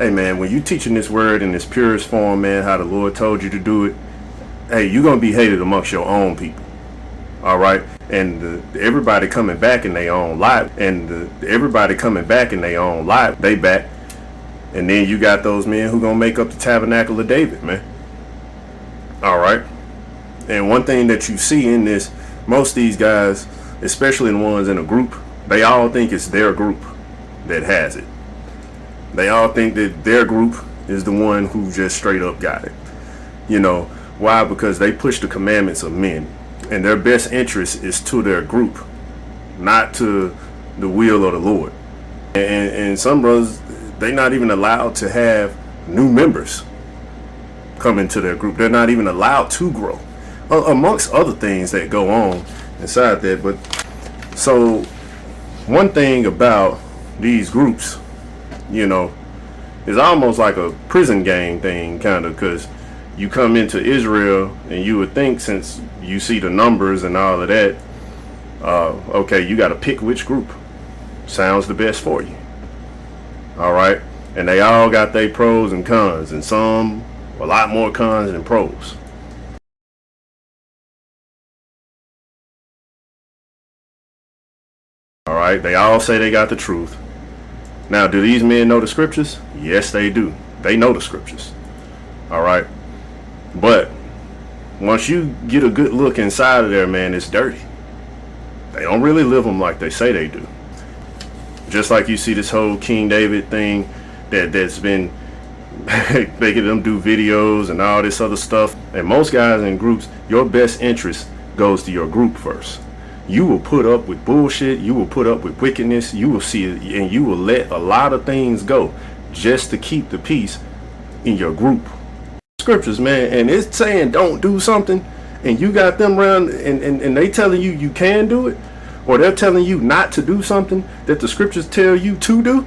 hey man, when you teaching this word in its purest form, man, how the Lord told you to do it, hey, you're gonna be hated amongst your own people. All right, and everybody coming back in their own life, and everybody coming back in their own life, they back, and then you got those men who gonna make up the tabernacle of David, man. All right, and one thing that you see in this, most of these guys, especially the ones in a group, they all think it's their group that has it. They all think that their group is the one who just straight up got it. You know why? Because they push the commandments of men, and their best interest is to their group, not to the will of the Lord. And some brothers, they not even allowed to have new members come into their group. They're not even allowed to grow, amongst other things that go on inside that. But so one thing about these groups, you know, is almost like a prison gang thing, kind of, because you come into Israel and you would think, since you see the numbers and all of that, okay, you got to pick which group sounds the best for you. All right, and they all got their pros and cons, and some a lot more cons than pros. All right, they all say they got the truth. Now, do these men know the scriptures? Yes, they do. They know the scriptures. All right, but once you get a good look inside of there, man, it's dirty. They don't really live them like they say they do. Just like you see this whole King David thing that's been making them do videos and all this other stuff. And most guys in groups, your best interest goes to your group first. You will put up with bullshit. You will put up with wickedness. You will see it, and you will let a lot of things go just to keep the peace in your group. Scriptures, man, and it's saying don't do something, and you got them around, and they telling you you can do it, or they're telling you not to do something that the scriptures tell you to do.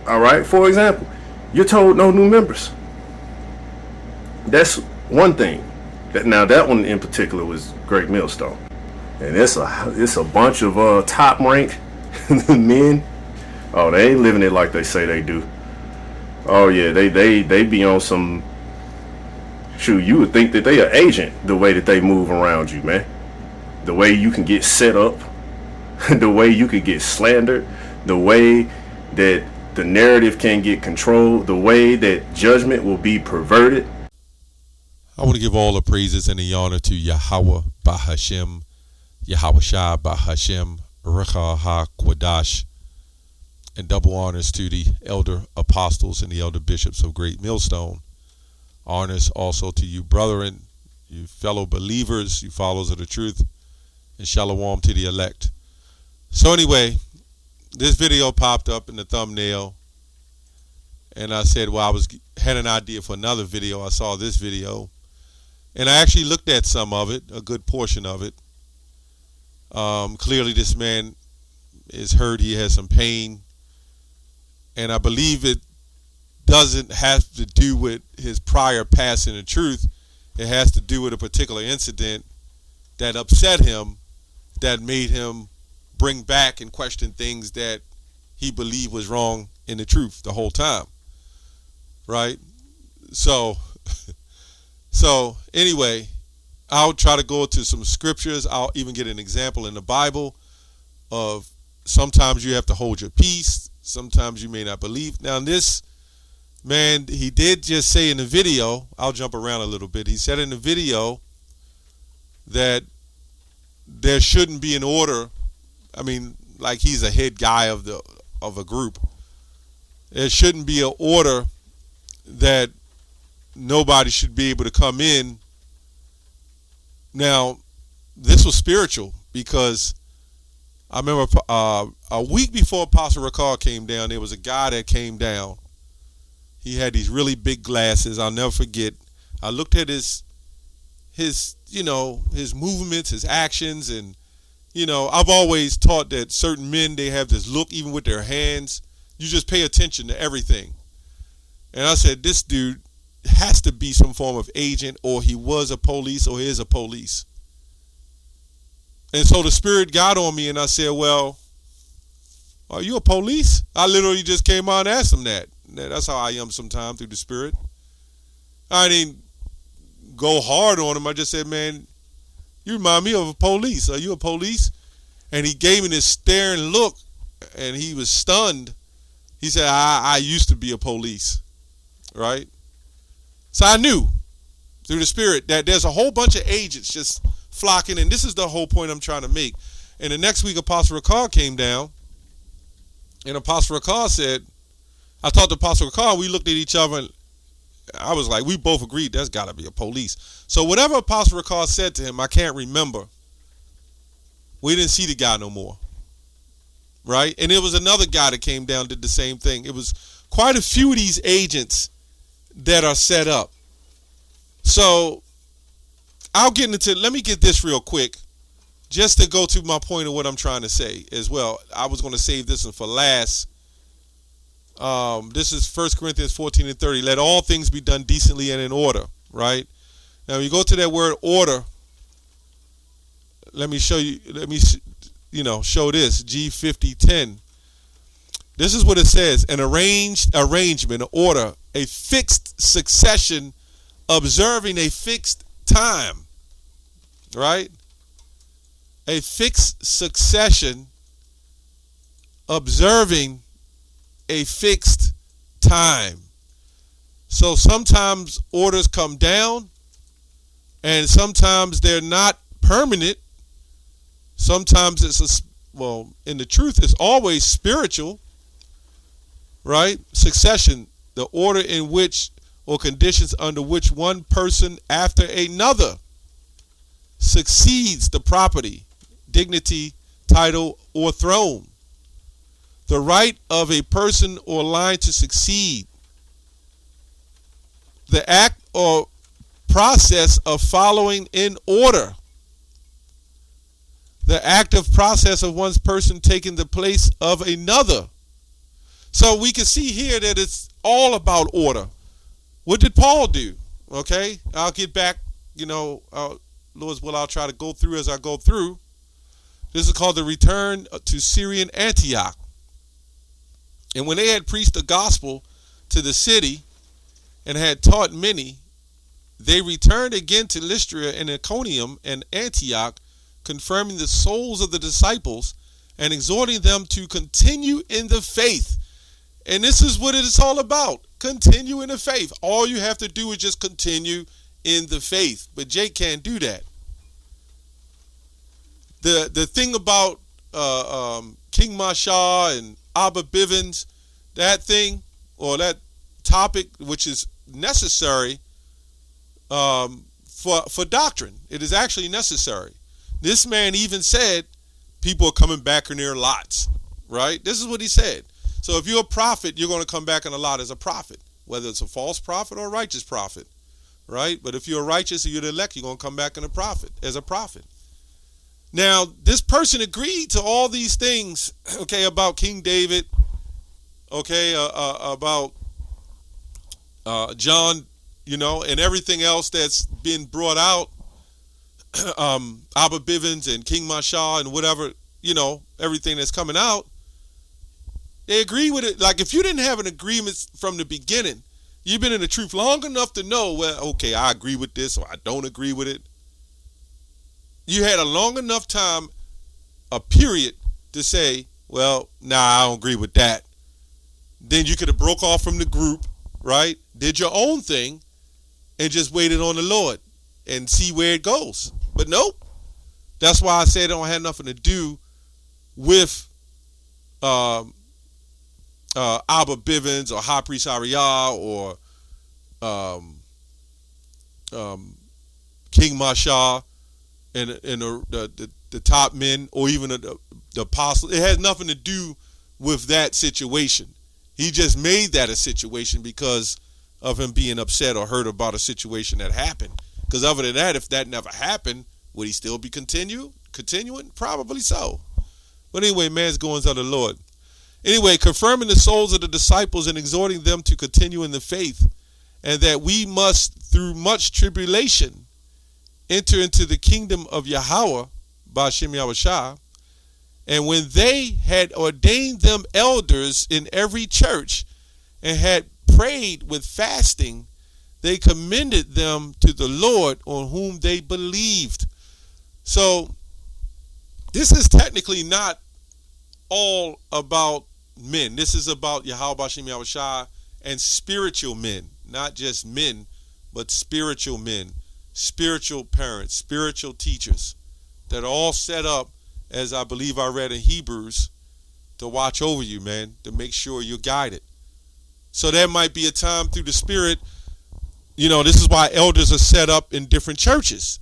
All right, for example, you're told no new members. That's one thing. Now that one in particular was Great Millstone, and it's a bunch of top rank men. Oh, they ain't living it like they say they do. Oh yeah, they be on some. Shoot, you would think that they are agent the way that they move around you, man. The way you can get set up, the way you could get slandered, the way that the narrative can get controlled, the way that judgment will be perverted. I want to give all the praises and the honor to Yahweh Bahashem, Yahweh Shah Bahashem, Recha HaKwadash, and double honors to the elder apostles and the elder bishops of Great Millstone. Honors also to you, brethren, you fellow believers, you followers of the truth, and shalom to the elect. So anyway, this video popped up in the thumbnail, and I said, well, had an idea for another video. I saw this video, and I actually looked at some of it, a good portion of it. Clearly this man is hurt. He has some pain, and I believe it doesn't have to do with his prior passing the truth. It has to do with a particular incident that upset him, that made him bring back and question things that he believed was wrong in the truth the whole time, right? So anyway, I'll try to go to some scriptures. I'll even get an example in the Bible of sometimes you have to hold your peace, sometimes you may not believe. Now this man, he did just say in the video, I'll jump around a little bit, he said in the video that there shouldn't be an order. I mean, like he's a head guy of a group. There shouldn't be an order that nobody should be able to come in. Now, this was spiritual because I remember a week before Apostle Ricard came down, there was a guy that came down. He had these really big glasses. I'll never forget. I looked at his movements, his actions, and I've always taught that certain men, they have this look, even with their hands. You just pay attention to everything. And I said, this dude has to be some form of agent, or he was a police, or is a police. And so the Spirit got on me, and I said, well, Are you a police? I literally just came out and asked him that. That's how I am sometimes through the Spirit. I didn't go hard on him. I just said, man, you remind me of a police. Are you a police? And he gave me this staring look, and he was stunned. He said, I used to be a police, right? So I knew through the Spirit that there's a whole bunch of agents just flocking, and this is the whole point I'm trying to make. And the next week, Apostle Ricard came down, and Apostle Ricard said, I talked to Apostle Ricard, we looked at each other, and I was like, we both agreed there's got to be a police. So whatever Apostle Ricard said to him, I can't remember. We didn't see the guy no more, right? And it was another guy that came down, did the same thing. It was quite a few of these agents that are set up. So I'll get into, let me get this real quick, just to go to my point of what I'm trying to say as well. I was going to save this one for last. This is 1 Corinthians 14 and 30. Let all things be done decently and in order, right? Now, you go to that word order. Let me show you, show this, G5010. This is what it says, an arrangement, an order, a fixed succession, observing a fixed time, right? A fixed succession, observing a fixed time. So sometimes orders come down, and sometimes they're not permanent. Sometimes in the truth, it's always spiritual, right? Succession, the order in which or conditions under which one person after another succeeds the property, dignity, title, or throne. The right of a person or line to succeed. The act or process of following in order. The active process of one's person taking the place of another. So we can see here that it's all about order. What did Paul do? Okay, I'll get back, Lord's will, I'll try to go through as I go through. This is called the return to Syrian Antioch. And when they had preached the gospel to the city and had taught many, they returned again to Lystra and Iconium and Antioch, confirming the souls of the disciples and exhorting them to continue in the faith. And this is what it is all about. Continue in the faith. All you have to do is just continue in the faith. But Jake can't do that. The thing about King Mashah and Abba Bivens, that thing or that topic, which is necessary for doctrine. It is actually necessary. This man even said people are coming back in their lots, right? This is what he said. So if you're a prophet, you're going to come back in a lot as a prophet, whether it's a false prophet or a righteous prophet, right? But if you're righteous or you're the elect, you're going to come back in a prophet, as a prophet. Now, this person agreed to all these things, okay, about King David, okay, about John, and everything else that's been brought out, Abba Bivens and King Mashah and whatever, everything that's coming out. They agree with it. Like, if you didn't have an agreement from the beginning, you've been in the truth long enough to know, well, okay, I agree with this or I don't agree with it. You had a long enough time, a period, to say, well, nah, I don't agree with that. Then you could have broke off from the group, right? Did your own thing and just waited on the Lord and see where it goes. But nope. That's why I said it don't have nothing to do with Abba Bivens or High Priest Ariah or King Mashah and the top men or even the apostles. It has nothing to do with that situation. He just made that a situation because of him being upset or hurt about a situation that happened. Because other than that, if that never happened, would he still be continuing? Probably so. But anyway, man's goings of the Lord. Anyway, confirming the souls of the disciples and exhorting them to continue in the faith, and that we must, through much tribulation, enter into the kingdom of Yahweh, Ba'ashem Yahushua, And when they had ordained them elders in every church and had prayed with fasting, they commended them to the Lord on whom they believed. So this is technically not all about men. This is about Yahweh Bashem Yahushua and spiritual men, not just men, but spiritual men, spiritual parents, spiritual teachers that are all set up, as I believe I read in Hebrews, to watch over you, man, to make sure you're guided. So there might be a time through the Spirit, this is why elders are set up in different churches.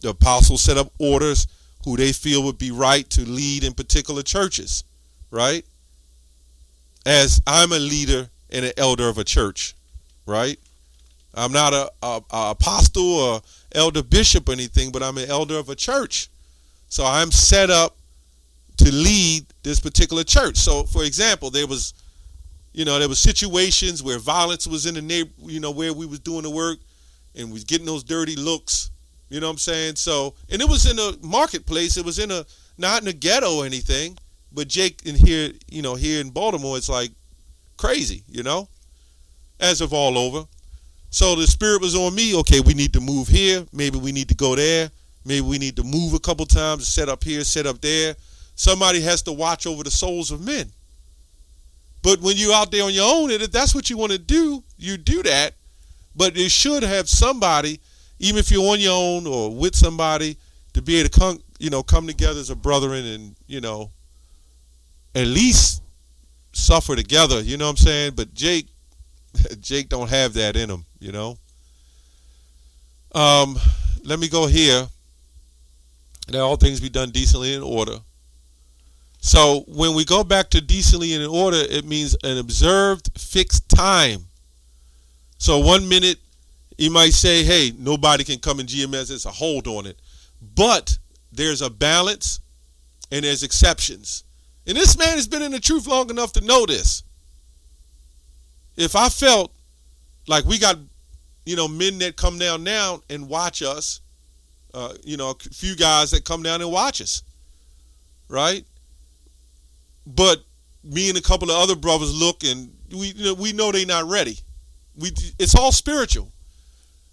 The apostles set up orders who they feel would be right to lead in particular churches, right? As I'm a leader and an elder of a church, right? I'm not a apostle or elder bishop or anything, but I'm an elder of a church. So I'm set up to lead this particular church. So, for example, there was situations where violence was in the neighborhood, where we was doing the work and we was getting those dirty looks. You know what I'm saying? So, and it was in a marketplace. It was not in a ghetto or anything. But Jake here in Baltimore, it's like crazy, as of all over. So the Spirit was on me. Okay, we need to move here. Maybe we need to go there. Maybe we need to move a couple times, set up here, set up there. Somebody has to watch over the souls of men. But when you're out there on your own, and if that's what you want to do, you do that. But you should have somebody, even if you're on your own or with somebody, to be able to come together as a brethren and, at least suffer together. You know what I'm saying? But Jake don't have that in him, Let me go here. Let all things be done decently in order. So when we go back to decently and in order, it means an observed fixed time. So 1 minute, you might say, hey, nobody can come in GMS. It's a hold on it. But there's a balance and there's exceptions. And this man has been in the truth long enough to know this. If I felt like we got, men that come down now and watch us, a few guys that come down and watch us, right? But me and a couple of other brothers look and we know they're not ready. It's all spiritual.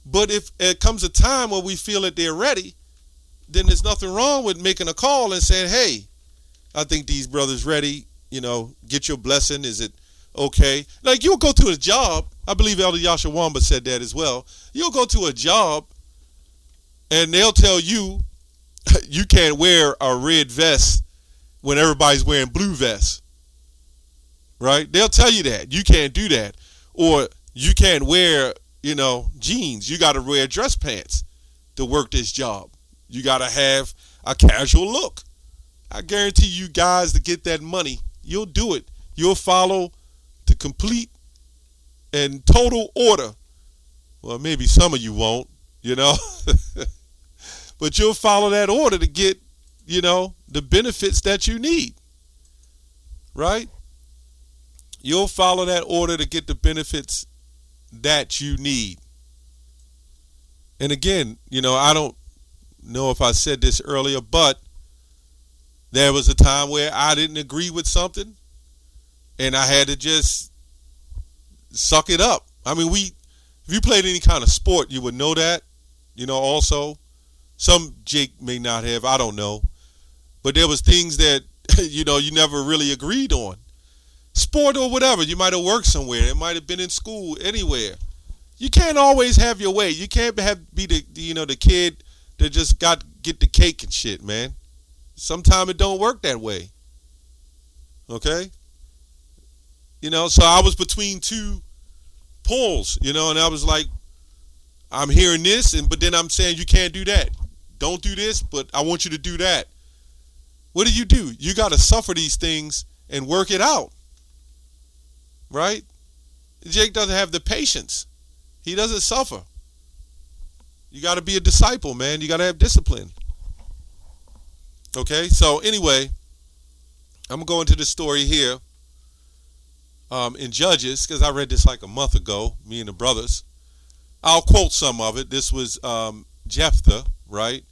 But if it comes a time where we feel that they're ready, then there's nothing wrong with making a call and saying, hey, I think these brothers ready, get your blessing. Is it okay? Like you'll go to a job. I believe Elder Yasha Wamba said that as well. You'll go to a job and they'll tell you, you can't wear a red vest when everybody's wearing blue vests, right? They'll tell you that. You can't do that. Or you can't wear, jeans. You got to wear dress pants to work this job. You got to have a casual look. I guarantee you guys to get that money, you'll do it. You'll follow the complete and total order. Well, maybe some of you won't, but you'll follow that order to get, the benefits that you need, right? You'll follow that order to get the benefits that you need. And again, I don't know if I said this earlier, but there was a time where I didn't agree with something and I had to just suck it up. I mean, if you played any kind of sport, you would know that, also. Some Jake may not have, I don't know. But there was things that, you never really agreed on. Sport or whatever, you might have worked somewhere. It might have been in school, anywhere. You can't always have your way. You can't be the kid that just get the cake and shit, man. Sometimes it don't work that way. Okay? So I was between two poles, and I was like, I'm hearing this, but then I'm saying you can't do that. Don't do this, but I want you to do that. What do? You got to suffer these things and work it out. Right? Jake doesn't have the patience. He doesn't suffer. You got to be a disciple, man. You got to have discipline. Okay? So anyway, I'm going to go into the story here in Judges, because I read this like a month ago, me and the brothers. I'll quote some of it. This was Jephthah, right?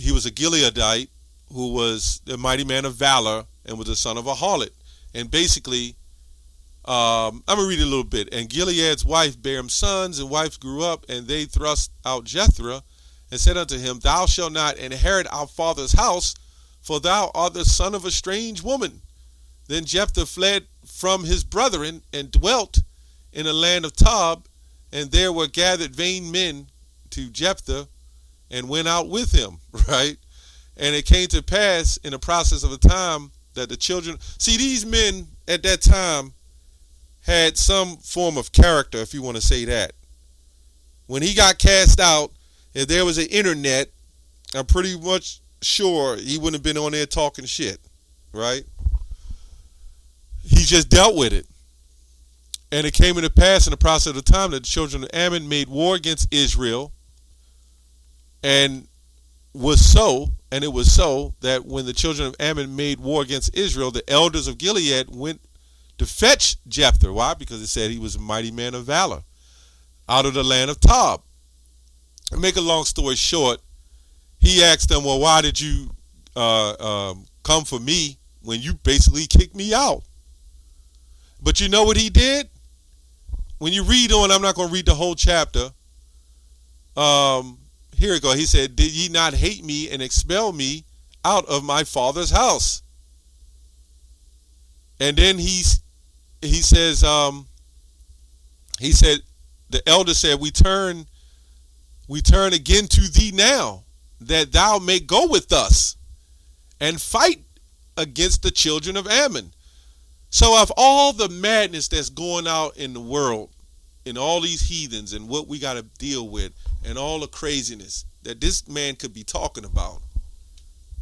He was a Gileadite, who was the mighty man of valor and was the son of a harlot. And basically, I'm going to read a little bit. And Gilead's wife bare him sons, and wives grew up, and they thrust out Jethro, and said unto him, Thou shalt not inherit our father's house, for thou art the son of a strange woman. Then Jephthah fled from his brethren, and dwelt in the land of Tob, and there were gathered vain men to Jephthah, and went out with him, right? And it came to pass in the process of the time that the children, see, these men at that time had some form of character, if you want to say that. When he got cast out, if there was an internet, I'm pretty much sure he wouldn't have been on there talking shit, right? He just dealt with it. And it came to pass in the process of the time that the children of Ammon made war against Israel, and it was so that when the children of Ammon made war against Israel, the elders of Gilead went to fetch Jephthah. Why? Because it said he was a mighty man of valor out of the land of Tob. To make a long story short, he asked them, well, why did you come for me when you basically kicked me out? But you know what he did? When you read on, I'm not going to read the whole chapter. Here we go. He said, did ye not hate me and expel me out of my father's house? And then he says, the elder said, we turn again to thee now, that thou may go with us and fight against the children of Ammon. So of all the madness that's going out in the world, and all these heathens and what we got to deal with, and all the craziness that this man could be talking about,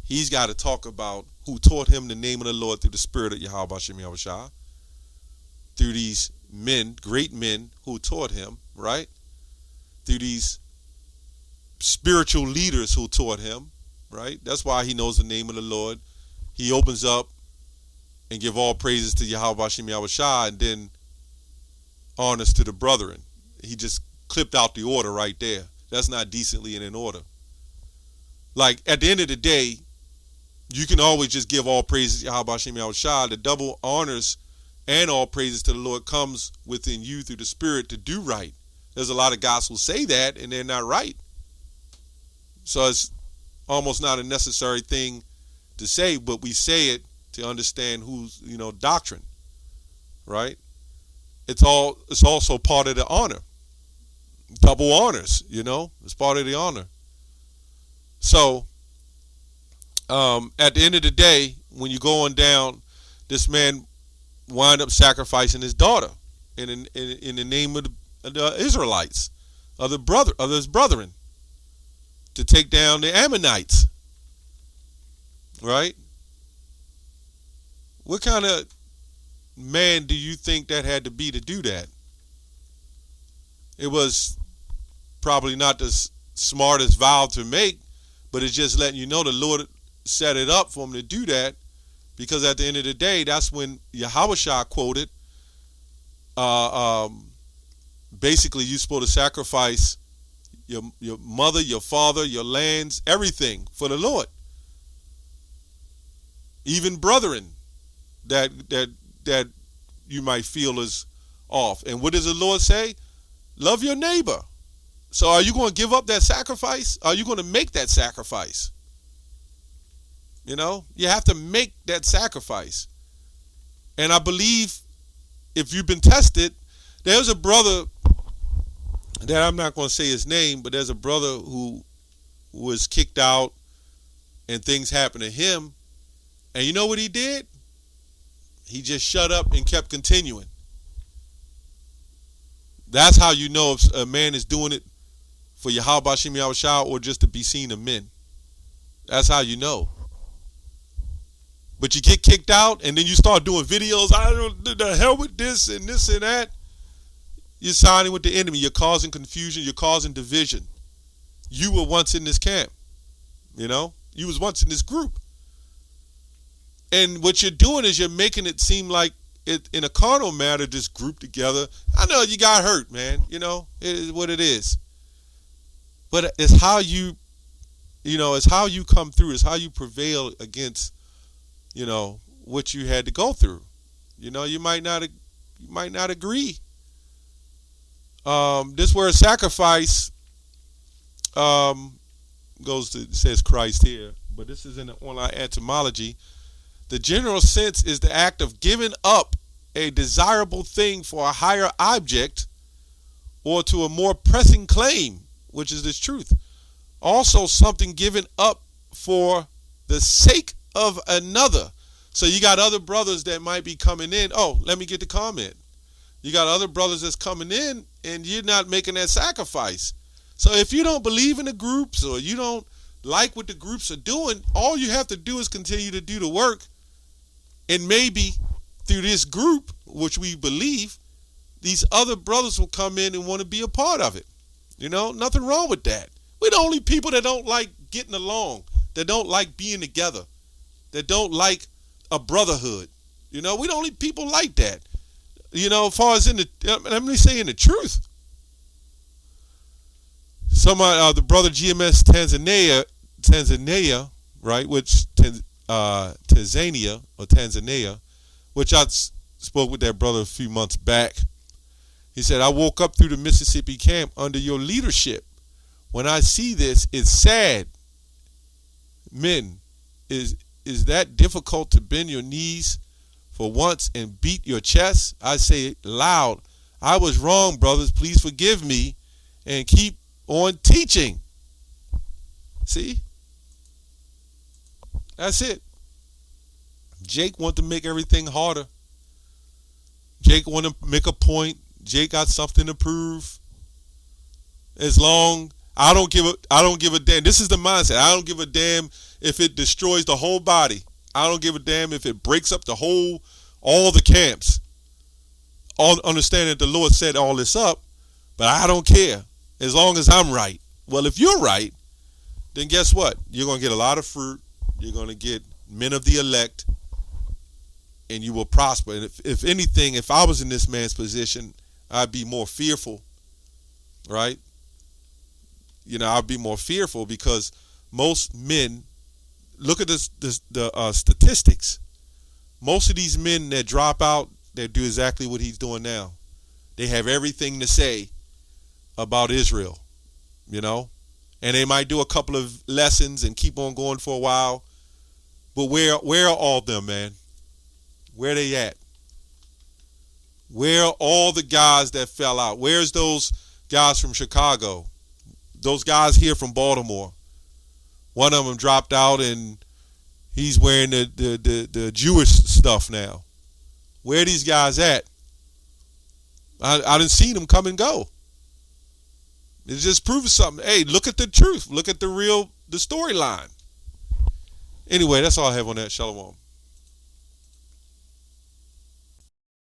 he's got to talk about who taught him the name of the Lord through the spirit of Yahweh Hashem Yahushua, through these men, great men who taught him, right? Through these spiritual leaders who taught him, right? That's why he knows the name of the Lord. He opens up and give all praises to Yahweh Hashem Yahushua, and then honors to the brethren. He just clipped out the order right there. That's not decently and in order. Like, at the end of the day, you can always just give all praises to Yahweh Hashem Yahushua. The double honors and all praises to the Lord comes within you through the Spirit to do right. There's a lot of gospels say that, and they're not right. So it's almost not a necessary thing to say, but we say it to understand who's, doctrine, right? It's also part of the honor. Double honors, it's part of the honor. So, at the end of the day, when you go on down, this man wind up sacrificing his daughter in the name of the Israelites, of his brethren, to take down the Ammonites, right? What kind of man do you think that had to be to do that? It was probably not the smartest vow to make, but it's just letting you know the Lord set it up for him to do that, because at the end of the day, that's when Yahushua quoted, basically you're supposed to sacrifice your mother, your father, your lands, everything for the Lord. Even brethren that you might feel is off. And what does the Lord say? Love your neighbor. So are you going to give up that sacrifice? Are you going to make that sacrifice? You have to make that sacrifice. And I believe if you've been tested, there's a brother that I'm not going to say his name, but there's a brother who was kicked out and things happened to him. And you know what he did? He just shut up and kept continuing. That's how you know if a man is doing it for Yahweh Hashem Yahushua or just to be seen of men. That's how you know. But you get kicked out and then you start doing videos. I don't do the hell with this and that. You're siding with the enemy. You're causing confusion. You're causing division. You were once in this camp. You was once in this group. And what you're doing is you're making it seem like it, in a carnal matter, just grouped together. I know you got hurt, man. It is what it is. But it's how you it's how you come through. It's how you prevail against, what you had to go through. You might not agree. This word sacrifice says Christ here, but this is in the online etymology. The general sense is the act of giving up a desirable thing for a higher object or to a more pressing claim, which is this truth. Also, something given up for the sake of another. So you got other brothers that might be coming in. Oh, let me get the comment. You got other brothers that's coming in and you're not making that sacrifice. So if you don't believe in the groups or you don't like what the groups are doing, all you have to do is continue to do the work. And maybe through this group, which we believe, these other brothers will come in and want to be a part of it. Nothing wrong with that. We're the only people that don't like getting along, that don't like being together, that don't like a brotherhood. We're the only people like that. As far as let me say in the truth. The brother GMS Tanzania, right, Tanzania, which I spoke with that brother a few months back. He said, I woke up through the Mississippi camp under your leadership. When I see this, it's sad. Men, is that difficult to bend your knees for once and beat your chest? I say it loud. I was wrong, brothers. Please forgive me and keep on teaching. See? That's it. Jake want to make everything harder. Jake want to make a point. Jake got something to prove. As long I don't give a damn. This is the mindset. I don't give a damn if it destroys the whole body. I don't give a damn if it breaks up all the camps. Understand that the Lord set all this up, but I don't care as long as I'm right. Well, if you're right, then guess what? You're going to get a lot of fruit. You're going to get men of the elect, and you will prosper. And if anything, if I was in this man's position, I'd be more fearful, right? I'd be more fearful because most men, look at the statistics. Most of these men that drop out, they do exactly what he's doing now. They have everything to say about Israel, and they might do a couple of lessons and keep on going for a while. But where are all them, man? Where they at? Where are all the guys that fell out? Where's those guys from Chicago? Those guys here from Baltimore? One of them dropped out and he's wearing the Jewish stuff now. Where are these guys at? I didn't see them come and go. It just proves something. Hey, look at the truth. Look at the storyline. Anyway, that's all I have on that. Shalom.